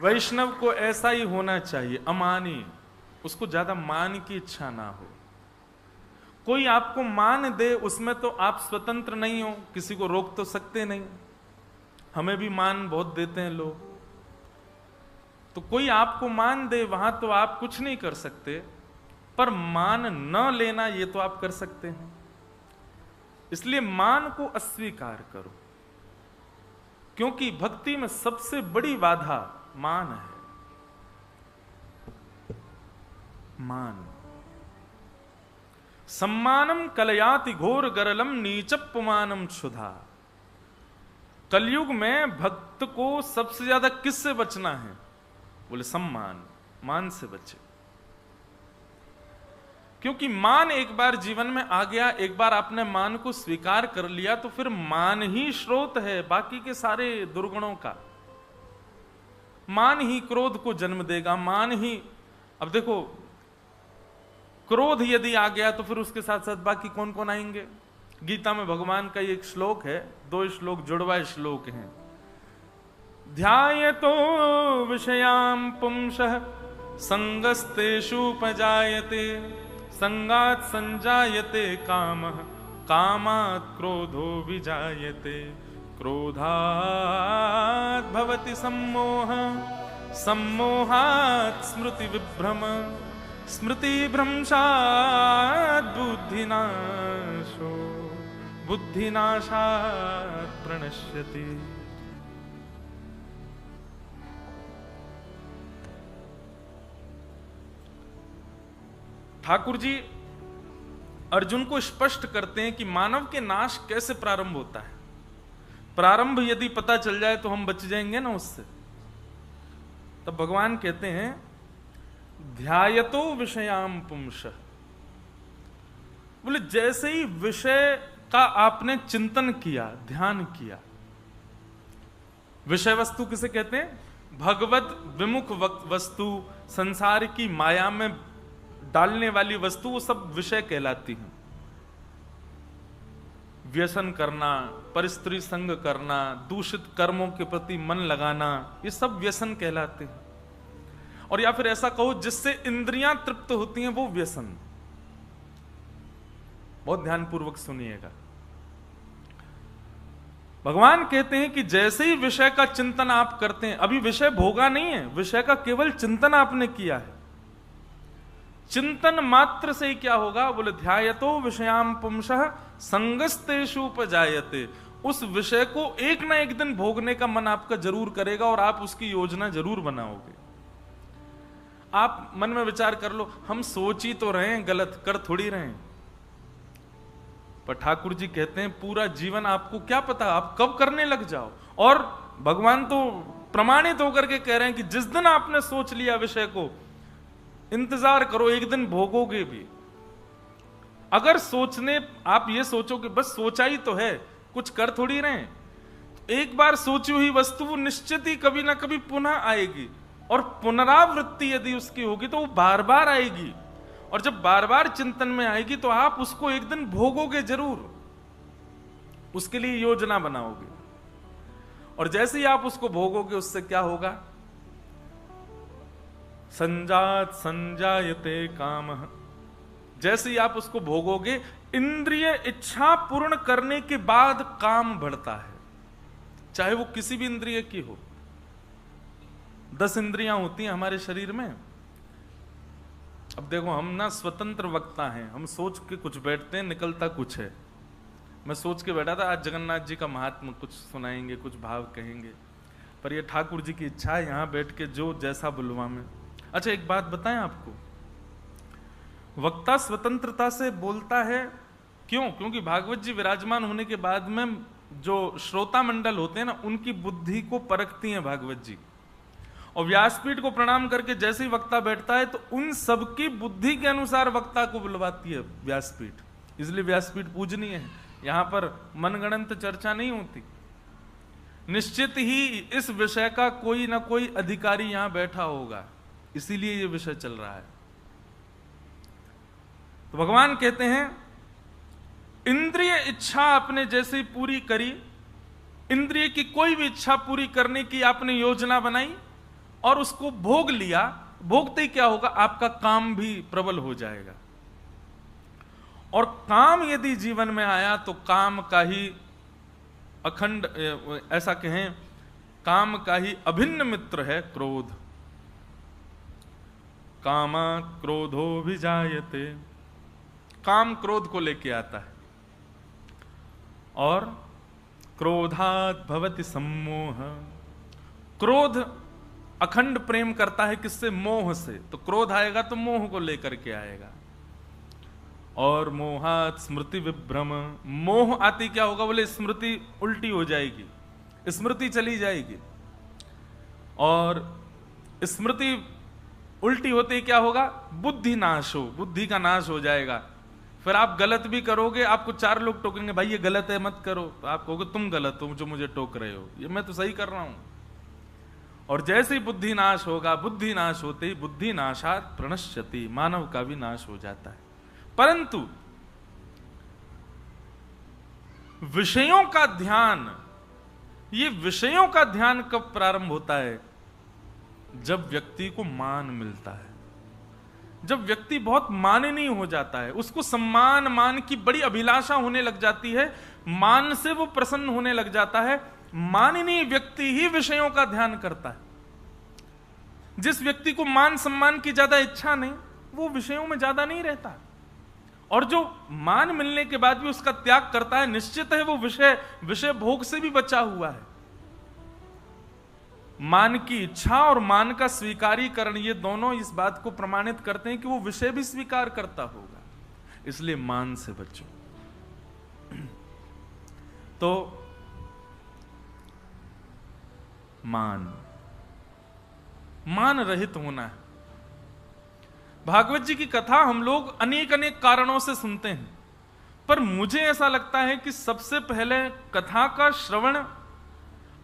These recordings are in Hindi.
वैष्णव को ऐसा ही होना चाहिए, अमानी, उसको ज्यादा मान की इच्छा ना हो। कोई आपको मान दे उसमें तो आप स्वतंत्र नहीं हो, किसी को रोक तो सकते नहीं। हमें भी मान बहुत देते हैं लोग, तो कोई आपको मान दे वहां तो आप कुछ नहीं कर सकते, पर मान न लेना ये तो आप कर सकते हैं। इसलिए मान को अस्वीकार करो, क्योंकि भक्ति में सबसे बड़ी बाधा मान है। मान सम्मानम कलयाति घोर गरलम नीचपुमानम क्षुधा। कलयुग में भक्त को सबसे ज्यादा किससे बचना है? बोले सम्मान, मान से बचे। क्योंकि मान एक बार जीवन में आ गया, एक बार आपने मान को स्वीकार कर लिया तो फिर मान ही स्रोत है बाकी के सारे दुर्गुणों का। मान ही क्रोध को जन्म देगा, मान ही, अब देखो क्रोध यदि आ गया तो फिर उसके साथ साथ बाकी कौन कौन आएंगे? गीता में भगवान का एक श्लोक है, 2 श्लोक जुड़वा श्लोक हैं। ध्यायतो विषयाम पुंसः संगस्तेषुपजायते संगात् संजायते कामः कामात् क्रोधो विजायते क्रोधात् भवति सम्मोहः सम्मोहात् स्मृति विभ्रम स्मृति भ्रंशात् बुद्धिनाशो बुद्धिनाशात् प्रणश्यति। ठाकुर जी अर्जुन को स्पष्ट करते हैं कि मानव के नाश कैसे प्रारंभ होता है। प्रारंभ यदि पता चल जाए तो हम बच जाएंगे ना उससे। तब भगवान कहते हैं ध्यायतो विषयाम पुंसः। बोले जैसे ही विषय का आपने चिंतन किया, ध्यान किया। विषय वस्तु किसे कहते हैं? भगवत विमुख वस्तु, संसार की माया में डालने वाली वस्तु, वो सब विषय कहलाती हैं। व्यसन करना, परिस्त्री संग करना, दूषित कर्मों के प्रति मन लगाना, ये सब व्यसन कहलाते हैं। और या फिर ऐसा कहो जिससे इंद्रियां तृप्त होती हैं, वो व्यसन। बहुत ध्यानपूर्वक सुनिएगा। भगवान कहते हैं कि जैसे ही विषय का चिंतन आप करते हैं, अभी विषय भोगा नहीं है, विषय का केवल चिंतन आपने किया है, चिंतन मात्र से ही क्या होगा? बोले ध्यायतो विषयाम पुंसः संगस्तेषुपजायते। उस विषय को एक ना एक दिन भोगने का मन आपका जरूर करेगा और आप उसकी योजना जरूर बनाओगे। आप मन में विचार कर लो, हम सोच ही तो रहे हैं, गलत कर थोड़ी रहे हैं। पर ठाकुर जी कहते हैं पूरा जीवन आपको क्या पता आप कब करने लग जाओ। और भगवान तो प्रमाणित होकर के कह रहे हैं कि जिस दिन आपने सोच लिया विषय को, इंतजार करो, एक दिन भोगोगे भी। अगर सोचने आप ये सोचो कि बस सोचा ही तो है, कुछ कर थोड़ी रहे, एक बार सोची हुई वस्तु निश्चित ही कभी ना कभी पुनः आएगी, और पुनरावृत्ति यदि उसकी होगी तो वो बार बार आएगी। और जब बार बार चिंतन में आएगी तो आप उसको एक दिन भोगोगे जरूर, उसके लिए योजना बनाओगे। और जैसे ही आप उसको भोगोगे उससे क्या होगा? संजात संजायते कामः। जैसे ही आप उसको भोगोगे, इंद्रिय इच्छा पूर्ण करने के बाद काम बढ़ता है, चाहे वो किसी भी इंद्रिय की हो। 10 इंद्रियां होती हैं हमारे शरीर में। अब देखो हम ना स्वतंत्र वक्ता हैं, हम सोच के कुछ बैठते हैं, निकलता कुछ है। मैं सोच के बैठा था आज जगन्नाथ जी का महात्मा कुछ सुनाएंगे, कुछ भाव कहेंगे, पर ये ठाकुर जी की इच्छा है यहां बैठ के जो जैसा बुलवा में। अच्छा एक बात बताएं आपको, वक्ता स्वतंत्रता से बोलता है, क्यों? क्योंकि भागवत जी विराजमान होने के बाद में जो श्रोता मंडल होते हैं ना, उनकी बुद्धि को परखती हैं भागवत जी। और व्यासपीठ को प्रणाम करके जैसे ही वक्ता बैठता है तो उन सबकी बुद्धि के अनुसार वक्ता को बुलवाती है व्यासपीठ। इसलिए व्यासपीठ पूजनीय है, यहां पर मनगणंत चर्चा नहीं होती। निश्चित ही इस विषय का कोई ना कोई अधिकारी यहां बैठा होगा, इसीलिए यह विषय चल रहा है। तो भगवान कहते हैं इंद्रिय इच्छा आपने जैसे ही पूरी करी, इंद्रिय की कोई भी इच्छा पूरी करने की आपने योजना बनाई, और उसको भोग लिया, भोगते ही क्या होगा, आपका काम भी प्रबल हो जाएगा। और काम यदि जीवन में आया तो काम का ही अखंड, ऐसा कहें, काम का ही अभिन्न मित्र है क्रोध। कामा क्रोधो विजायते, काम क्रोध को लेके आता है। और क्रोधात् भवति सम्मोह, क्रोध अखंड प्रेम करता है किससे, मोह से। तो क्रोध आएगा तो मोह को लेकर के आएगा। और मोहात् स्मृति विभ्रम, मोह आती क्या होगा, बोले स्मृति उल्टी हो जाएगी, स्मृति चली जाएगी। और स्मृति उल्टी होते ही क्या होगा, बुद्धि नाश हो, बुद्धि का नाश हो जाएगा। फिर आप गलत भी करोगे, आपको 4 लोग टोकेंगे, भाई ये गलत है मत करो, तो आप कहोगे तुम गलत हो जो मुझे टोक रहे हो, ये मैं तो सही कर रहा हूं। और जैसे ही बुद्धि नाश होगा, बुद्धि नाश होते ही बुद्धि नाशात् प्रणश्यति, मानव का भी नाश हो जाता है। परंतु विषयों का ध्यान, ये विषयों का ध्यान कब प्रारंभ होता है, जब व्यक्ति को मान मिलता है, जब व्यक्ति बहुत माननीय हो जाता है, उसको सम्मान मान की बड़ी अभिलाषा होने लग जाती है, मान से वो प्रसन्न होने लग जाता है। माननीय व्यक्ति ही विषयों का ध्यान करता है। जिस व्यक्ति को मान सम्मान की ज्यादा इच्छा नहीं, वो विषयों में ज्यादा नहीं रहता। और जो मान मिलने के बाद भी उसका त्याग करता है, निश्चित है वो विषय भोग से भी बचा हुआ है। मान की इच्छा और मान का स्वीकारीकरण, ये दोनों इस बात को प्रमाणित करते हैं कि वो विषय भी स्वीकार करता होगा। इसलिए मान से बचो। तो मान रहित होना है। भागवत जी की कथा हम लोग अनेक अनेक कारणों से सुनते हैं, पर मुझे ऐसा लगता है कि सबसे पहले कथा का श्रवण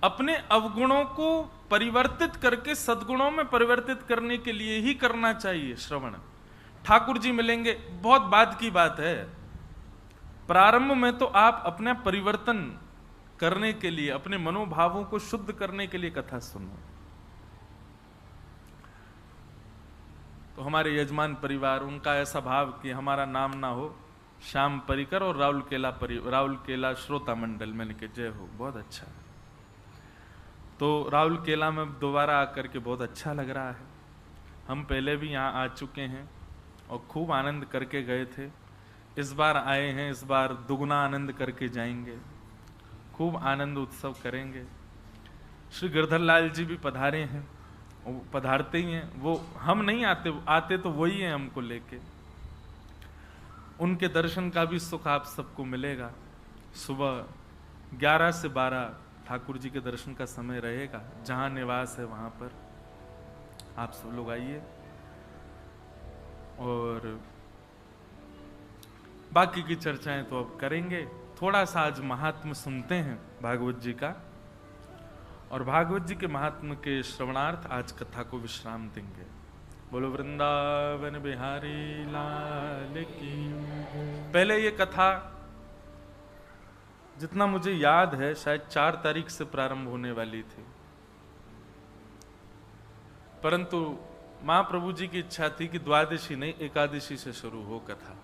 अपने अवगुणों को परिवर्तित करके सद्गुणों में परिवर्तित करने के लिए ही करना चाहिए। श्रवण, ठाकुर जी मिलेंगे, बहुत बाद की बात है। प्रारंभ में तो आप अपना परिवर्तन करने के लिए, अपने मनोभावों को शुद्ध करने के लिए कथा सुनो। तो हमारे यजमान परिवार, उनका ऐसा भाव कि हमारा नाम ना हो श्याम परिकर और राहुल केला श्रोता मंडल, मैंने कहा जय हो, बहुत अच्छा। तो राहुल केला में दोबारा आकर के बहुत अच्छा लग रहा है। हम पहले भी यहाँ आ चुके हैं और खूब आनंद करके गए थे, इस बार आए हैं, इस बार दुगना आनंद करके जाएंगे, खूब आनंद उत्सव करेंगे। श्री गिरधर लाल जी भी पधारे हैं, वो पधारते ही हैं, वो हम नहीं आते तो वही हैं हमको लेके। उनके दर्शन का भी सुख आप सबको मिलेगा। सुबह 11 से 12 ठाकुर जी के दर्शन का समय रहेगा, जहां निवास है वहां पर आप सब लोग आइए। और बाकी की चर्चाएं तो अब करेंगे। थोड़ा सा आज महात्म सुनते हैं भागवत जी का, और भागवत जी के महात्म के श्रवणार्थ आज कथा को विश्राम देंगे। बोलो वृंदावन बिहारी लाल की। पहले ये कथा, जितना मुझे याद है, शायद 4 तारीख से प्रारंभ होने वाली थी, परंतु महाप्रभु जी की इच्छा थी कि द्वादशी नहीं, एकादशी से शुरू हो कथा।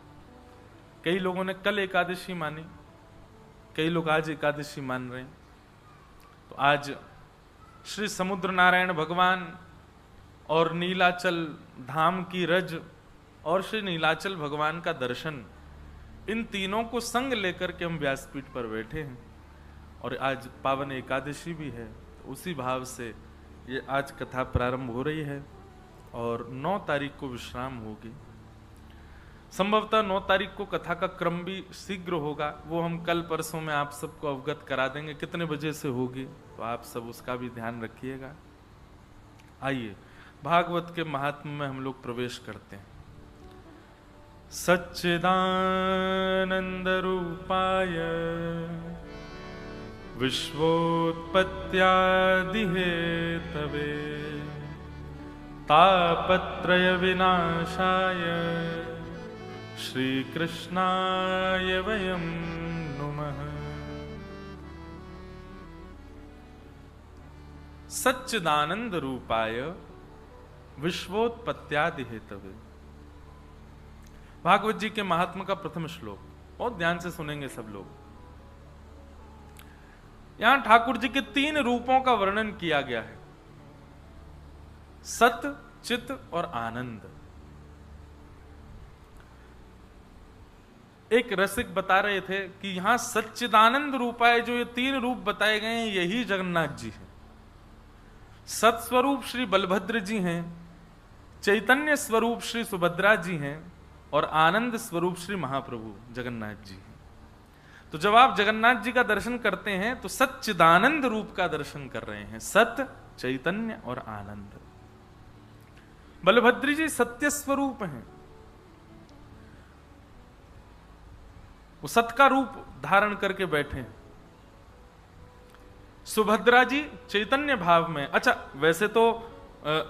कई लोगों ने कल एकादशी मानी, कई लोग आज एकादशी मान रहे हैं। तो आज श्री समुद्र नारायण भगवान और नीलाचल धाम की रज और श्री नीलाचल भगवान का दर्शन, इन तीनों को संग लेकर के हम व्यासपीठ पर बैठे हैं। और आज पावन एकादशी भी है, तो उसी भाव से ये आज कथा प्रारंभ हो रही है और 9 तारीख को विश्राम होगी। संभवतः 9 तारीख को कथा का क्रम भी शीघ्र होगा, वो हम कल परसों में आप सबको अवगत करा देंगे कितने बजे से होगी, तो आप सब उसका भी ध्यान रखिएगा। आइए भागवत के महात्म में हम लोग प्रवेश करते हैं। सच्चिदानंद रूपाय विश्वोत्पत्त्यादि हेतवे तापत्रय विनाशाय श्री कृष्णाय वयं नुमः। सच्चिदानंद रूपाय विश्वोत्पत्त्यादि हेतवे। भागवत जी के महात्मा का प्रथम श्लोक, बहुत ध्यान से सुनेंगे सब लोग। यहां ठाकुर जी के 3 रूपों का वर्णन किया गया है, सत, चित और आनंद। एक रसिक बता रहे थे कि यहां सच्चिदानंद रूपाय जो ये 3 रूप बताए गए हैं, यही जगन्नाथ जी हैं। सत्स्वरूप श्री बलभद्र जी हैं, चैतन्य स्वरूप श्री सुभद्रा जी हैं और आनंद स्वरूप श्री महाप्रभु जगन्नाथ जी हैं। तो जब आप जगन्नाथ जी का दर्शन करते हैं तो सच्चिदानंद रूप का दर्शन कर रहे हैं, सत्य, चैतन्य और आनंद। बलभद्र जी सत्य स्वरूप हैं, वो सत्य का रूप धारण करके बैठे हैं। सुभद्रा जी चैतन्य भाव में। अच्छा, वैसे तो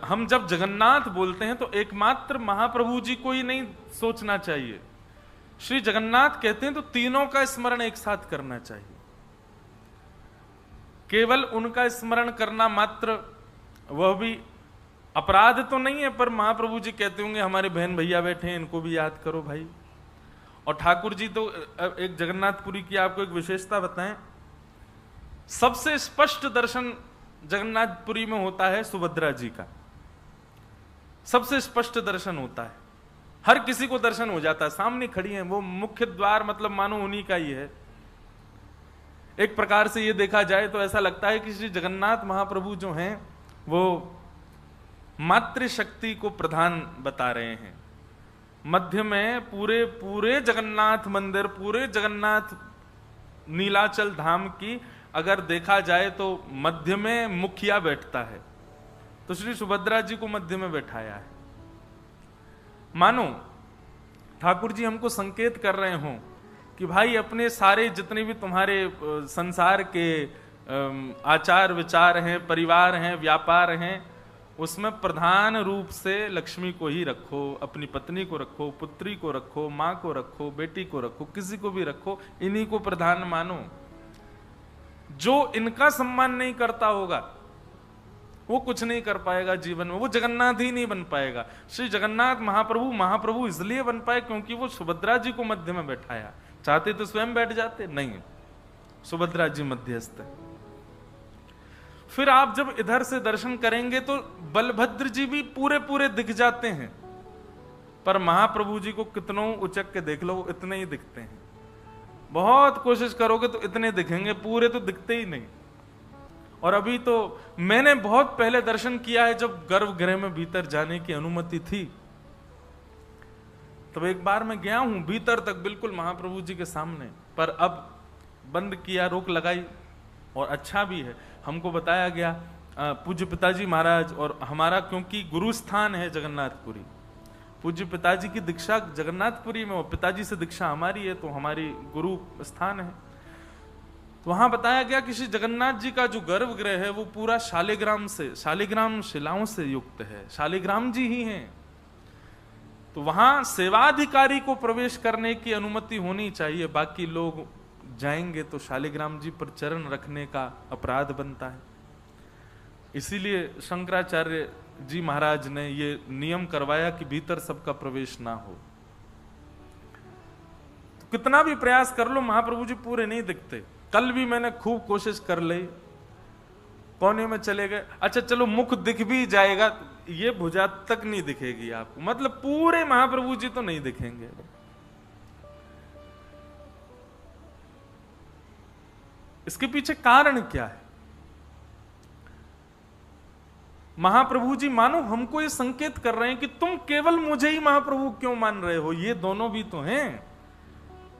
हम जब जगन्नाथ बोलते हैं तो एकमात्र महाप्रभु जी को ही नहीं सोचना चाहिए। श्री जगन्नाथ कहते हैं तो तीनों का स्मरण एक साथ करना चाहिए। केवल उनका स्मरण करना मात्र, वह भी अपराध तो नहीं है, पर महाप्रभु जी कहते होंगे हमारे बहन भैया बैठे हैं, इनको भी याद करो भाई। और ठाकुर जी तो एक जगन्नाथपुरी की आपको एक विशेषता बताएं, सबसे स्पष्ट दर्शन जगन्नाथपुरी में होता है सुभद्रा जी का, सबसे स्पष्ट दर्शन होता है, हर किसी को दर्शन हो जाता है, सामने खड़ी है वो, मुख्य द्वार मतलब मानो उन्हीं का ही है। एक प्रकार से ये देखा जाए तो ऐसा लगता है कि श्री जगन्नाथ महाप्रभु जो हैं वो मातृशक्ति को प्रधान बता रहे हैं। मध्य में पूरे पूरे जगन्नाथ मंदिर, पूरे जगन्नाथ नीलाचल धाम की अगर देखा जाए तो मध्य में मुखिया बैठता है, तो श्री सुभद्रा जी को मध्य में बैठाया है। मानो ठाकुर जी हमको संकेत कर रहे हों कि भाई अपने सारे जितने भी तुम्हारे संसार के आचार विचार हैं, परिवार हैं, व्यापार हैं, उसमें प्रधान रूप से लक्ष्मी को ही रखो, अपनी पत्नी को रखो, पुत्री को रखो, माँ को रखो, बेटी को रखो, किसी को भी रखो, इन्हीं को प्रधान मानो। जो इनका सम्मान नहीं करता होगा वो कुछ नहीं कर पाएगा जीवन में, वो जगन्नाथ ही नहीं बन पाएगा। श्री जगन्नाथ महाप्रभु इसलिए बन पाए क्योंकि वो सुभद्रा जी को मध्य में बैठाया। चाहते तो स्वयं बैठ जाते, नहीं, सुभद्रा जी मध्यस्थ है। फिर आप जब इधर से दर्शन करेंगे तो बलभद्र जी भी पूरे पूरे दिख जाते हैं, पर महाप्रभु जी को कितनों उचक के देख लो, इतने ही दिखते हैं। बहुत कोशिश करोगे तो इतने दिखेंगे, पूरे तो दिखते ही नहीं। और अभी तो मैंने बहुत पहले दर्शन किया है, जब गर्भगृह में भीतर जाने की अनुमति थी, तब एक बार मैं गया हूं भीतर तक, बिल्कुल महाप्रभु जी के सामने, पर अब बंद किया, रोक लगाई, और अच्छा भी है। हमको बताया गया पूज्य पिताजी महाराज, और हमारा क्योंकि गुरु स्थान है जगन्नाथपुरी, पूज्य पिताजी की दीक्षा जगन्नाथपुरी में, और पिताजी से दीक्षा हमारी है, तो हमारी गुरु स्थान है। तो वहां बताया गया कि श्री जगन्नाथ जी का जो गर्भगृह है वो पूरा शालिग्राम शिलाओं से युक्त है, शालिग्राम जी ही हैं। तो वहां सेवाधिकारी को प्रवेश करने की अनुमति होनी चाहिए, बाकी लोग जाएंगे तो शालिग्राम जी पर चरण रखने का अपराध बनता है। इसीलिए शंकराचार्य जी महाराज ने ये नियम करवाया कि भीतर सबका प्रवेश ना हो। तो कितना भी प्रयास कर लो महाप्रभु जी पूरे नहीं दिखते। कल भी मैंने खूब कोशिश कर ली, कोने में चले गए, अच्छा चलो मुख दिख भी जाएगा, ये भुजा तक नहीं दिखेगी आपको, मतलब पूरे महाप्रभु जी तो नहीं दिखेंगे। इसके पीछे कारण क्या है? महाप्रभु जी मानो हमको ये संकेत कर रहे हैं कि तुम केवल मुझे ही महाप्रभु क्यों मान रहे हो, ये दोनों भी तो हैं,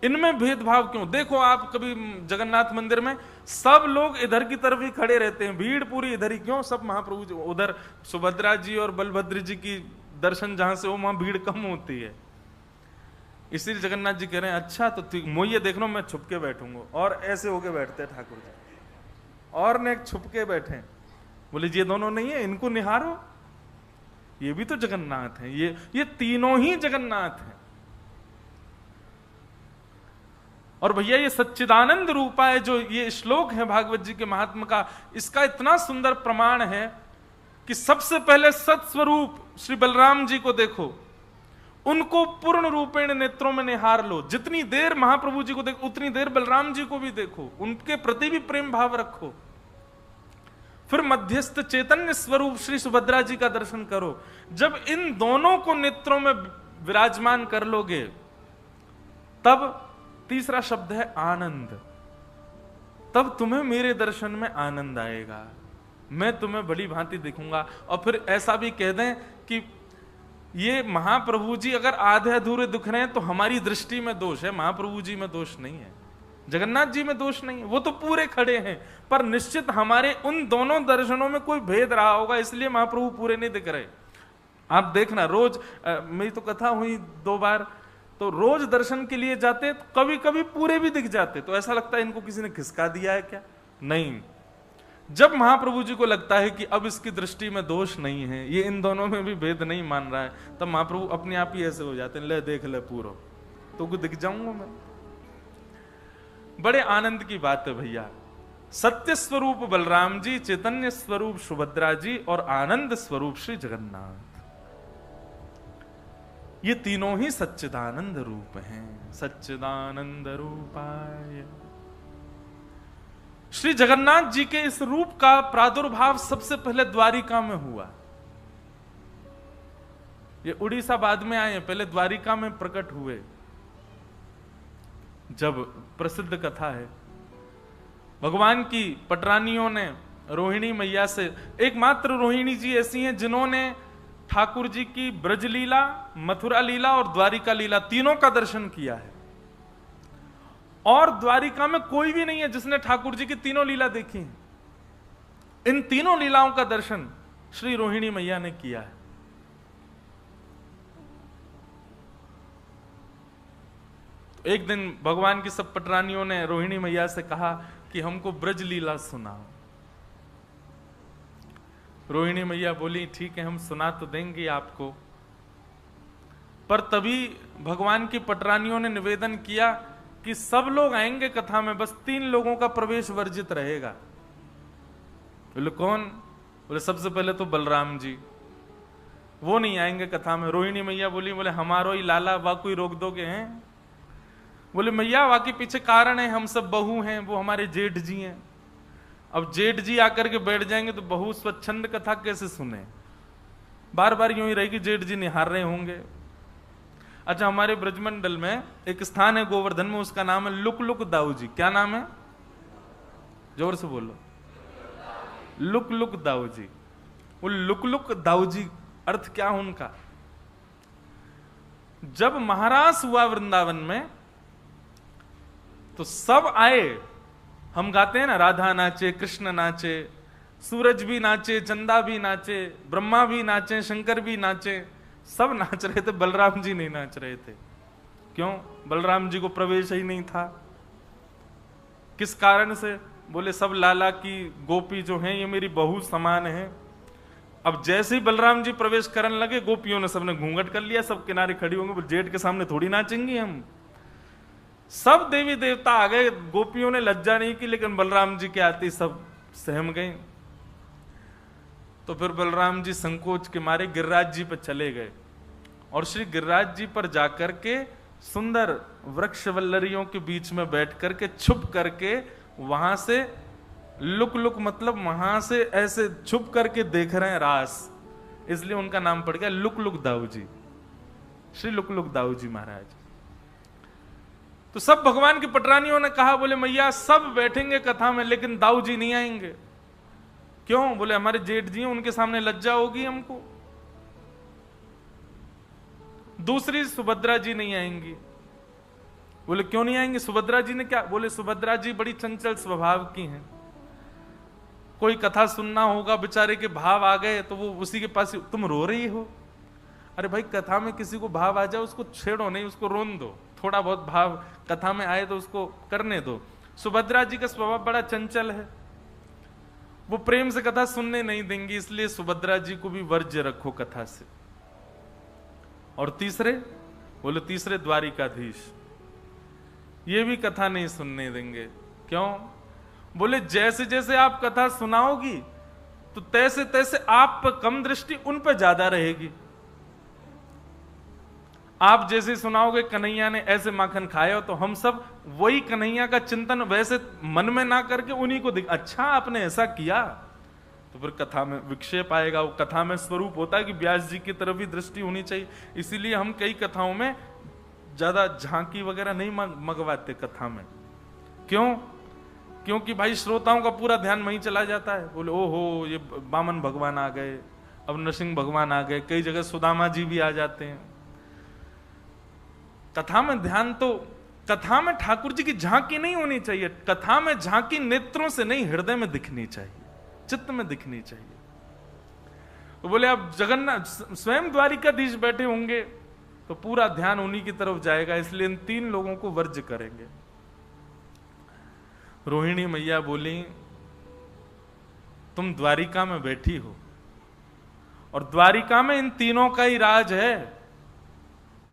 इनमें भेदभाव क्यों? देखो आप कभी जगन्नाथ मंदिर में सब लोग इधर की तरफ ही खड़े रहते हैं, भीड़ पूरी इधर ही क्यों? सब महाप्रभु जी, उधर सुभद्रा जी और बलभद्र जी की दर्शन जहां से हो वहां भीड़ कम होती है। इसीलिए जगन्नाथ जी कह रहे हैं अच्छा तो मुझे देख लो, मैं छुप के बैठूंगा, और ऐसे होके बैठते हैं ठाकुर जी, और ने छुप के बैठे। बोले ये दोनों नहीं है, इनको निहारो, ये भी तो जगन्नाथ हैं, ये तीनों ही जगन्नाथ हैं। और भैया ये सच्चिदानंद रूपा है, जो ये श्लोक है भागवत जी के महात्मा का, इसका इतना सुंदर प्रमाण है कि सबसे पहले सत्स्वरूप श्री बलराम जी को देखो, उनको पूर्ण रूपेण नेत्रों में निहार लो। जितनी देर महाप्रभु जी को देखो उतनी देर बलराम जी को भी देखो, उनके प्रति भी प्रेम भाव रखो। फिर मध्यस्थ चैतन्य स्वरूप श्री सुभद्रा जी का दर्शन करो। जब इन दोनों को नेत्रों में विराजमान कर लोगे, तब तीसरा शब्द है आनंद। तब तुम्हें मेरे दर्शन में आनंद आएगा, मैं तुम्हें भली भांति दिखूंगा। और फिर ऐसा भी कह दें कि ये महाप्रभु जी अगर आधे अधूरे दिख रहे हैं तो हमारी दृष्टि में दोष है, महाप्रभु जी में दोष नहीं है, जगन्नाथ जी में दोष नहीं है, वो तो पूरे खड़े हैं। पर निश्चित हमारे उन दोनों दर्शनों में कोई भेद रहा होगा, इसलिए महाप्रभु पूरे नहीं दिख रहे। आप देखना रोज मेरी तो कथा हुई 2 बार, तो रोज दर्शन के लिए जाते तो कभी कभी पूरे भी दिख जाते, तो ऐसा लगता है इनको किसी ने खिसका दिया है क्या। नहीं, जब महाप्रभु जी को लगता है कि अब इसकी दृष्टि में दोष नहीं है, ये इन दोनों में भी भेद नहीं मान रहा है, तब महाप्रभु अपने आप ही ऐसे हो जाते हैं, ले देख ले पूरा तो दिख जाऊंगा मैं। बड़े आनंद की बात है भैया। सत्य स्वरूप बलराम जी, चैतन्य स्वरूप सुभद्रा जी और आनंद स्वरूप श्री जगन्नाथ, ये तीनों ही सच्चिदानंद रूप हैं। सच्चिदानंद रूपाय। श्री जगन्नाथ जी के इस रूप का प्रादुर्भाव सबसे पहले द्वारिका में हुआ। ये उड़ीसा बाद में आए, पहले द्वारिका में प्रकट हुए। जब प्रसिद्ध कथा है, भगवान की पटरानियों ने रोहिणी मैया से, एकमात्र रोहिणी जी ऐसी हैं जिन्होंने ठाकुर जी की ब्रज लीला, मथुरा लीला और द्वारिका लीला तीनों का दर्शन किया है। और द्वारिका में कोई भी नहीं है जिसने ठाकुर जी की तीनों लीला देखी है। इन तीनों लीलाओं का दर्शन श्री रोहिणी मैया ने किया है। तो एक दिन भगवान की सब पटरानियों ने रोहिणी मैया से कहा कि हमको ब्रज लीला सुनाओ। रोहिणी मैया बोली ठीक है, हम सुना तो देंगे आपको। पर तभी भगवान की पटरानियों ने निवेदन किया कि सब लोग आएंगे कथा में, बस 3 लोगों का प्रवेश वर्जित रहेगा। बोले कौन? बोले सबसे पहले तो बलराम जी, वो नहीं आएंगे कथा में। रोहिणी मैया बोली, बोले हमारो ही लाला, वा कोई रोक दोगे हैं? बोले मैया वाकई पीछे कारण है, हम सब बहू हैं, वो हमारे जेठ जी हैं। अब जेठ जी आकर के बैठ जाएंगे तो बहू स्वच्छंद कथा कैसे सुने? बार बार यूं ही रहेगी, जेठ जी निहार रहे होंगे। अच्छा, हमारे ब्रजमंडल में एक स्थान है गोवर्धन में, उसका नाम है लुक लुक दाऊ जी। क्या नाम है? जोर से बोलो। Look look Dau ji. वो लुक लुक दाऊ जी अर्थ क्या उनका? जब महारास हुआ वृंदावन में तो सब आए। हम गाते हैं ना, राधा नाचे, कृष्ण नाचे, सूरज भी नाचे, चंदा भी नाचे, ब्रह्मा भी नाचे, शंकर भी नाचे, सब नाच रहे थे, बलराम जी नहीं नाच रहे थे। क्यों? बलराम जी को प्रवेश ही नहीं था। किस कारण से? बोले सब लाला की गोपी जो हैं ये मेरी बहू समान है। अब जैसे ही बलराम जी प्रवेश करने लगे, गोपियों ने सबने घूंघट कर लिया, सब किनारे खड़ी होंगे, जेठ के सामने थोड़ी नाचेंगी हम। सब देवी देवता आ गए, गोपियों ने लज्जा नहीं की, लेकिन बलराम जी के आते सब सहम गए। तो फिर बलराम जी संकोच के मारे गिरिराज जी पर चले गए और श्री गिरिराज जी पर जाकर के सुंदर वृक्ष वल्लरियों के बीच में बैठ करके छुप करके वहां से लुक लुक, मतलब वहां से ऐसे छुप करके देख रहे हैं रास, इसलिए उनका नाम पड़ गया look look Dau ji, Shri look look Dau ji महाराज। तो सब भगवान की पटरानियों ने कहा, बोले मैया सब बैठेंगे कथा में लेकिन दाऊ जी नहीं आएंगे। क्यों? बोले हमारे जेठ जी हैं, उनके सामने लज्जा होगी हमको। दूसरी सुभद्रा जी नहीं आएंगी। बोले क्यों नहीं आएंगे? सुभद्रा जी ने क्या? बोले सुभद्रा जी बड़ी चंचल स्वभाव की हैं, कोई कथा सुनना होगा, बेचारे के भाव आ गए तो वो उसी के पास। तुम रो रही हो? अरे भाई, कथा में किसी को भाव आ जाए उसको छेड़ो नहीं, उसको रोन दो। थोड़ा बहुत भाव कथा में आए तो उसको करने दो। सुभद्रा जी का स्वभाव बड़ा चंचल है, वो प्रेम से कथा सुनने नहीं देंगी, इसलिए सुभद्रा जी को भी वर्ज्य रखो कथा से। और तीसरे? बोले तीसरे द्वारिकाधीश। ये भी कथा नहीं सुनने देंगे। क्यों? बोले जैसे जैसे आप कथा सुनाओगी तो तैसे तैसे आप पर कम दृष्टि, उन पर ज्यादा रहेगी। आप जैसे सुनाओगे कन्हैया ने ऐसे माखन खाया, तो हम सब वही कन्हैया का चिंतन वैसे मन में ना करके उन्हीं को अच्छा आपने ऐसा किया, तो फिर कथा में विक्षेप आएगा। वो कथा में स्वरूप होता है कि व्यास जी की तरफ ही दृष्टि होनी चाहिए। इसीलिए हम कई कथाओं में ज्यादा झांकी वगैरह नहीं मंगवाते कथा में। क्यों? क्योंकि भाई श्रोताओं का पूरा ध्यान वहीं चला जाता है। बोले ओहो ये वामन भगवान आ गए, अब नरसिंह भगवान आ गए, कई जगह सुदामा जी भी आ जाते हैं। कथा में ध्यान तो, कथा में ठाकुर जी की झांकी नहीं होनी चाहिए। कथा में झांकी नेत्रों से नहीं, हृदय में दिखनी चाहिए, चित्त में दिखनी चाहिए। तो बोले अब जगन्नाथ स्वयं द्वारिकाधीश बैठे होंगे तो पूरा ध्यान उन्हीं की तरफ जाएगा, इसलिए इन तीन लोगों को वर्ज्य करेंगे। रोहिणी मैया बोली तुम द्वारिका में बैठी हो और द्वारिका में इन तीनों का ही राज है।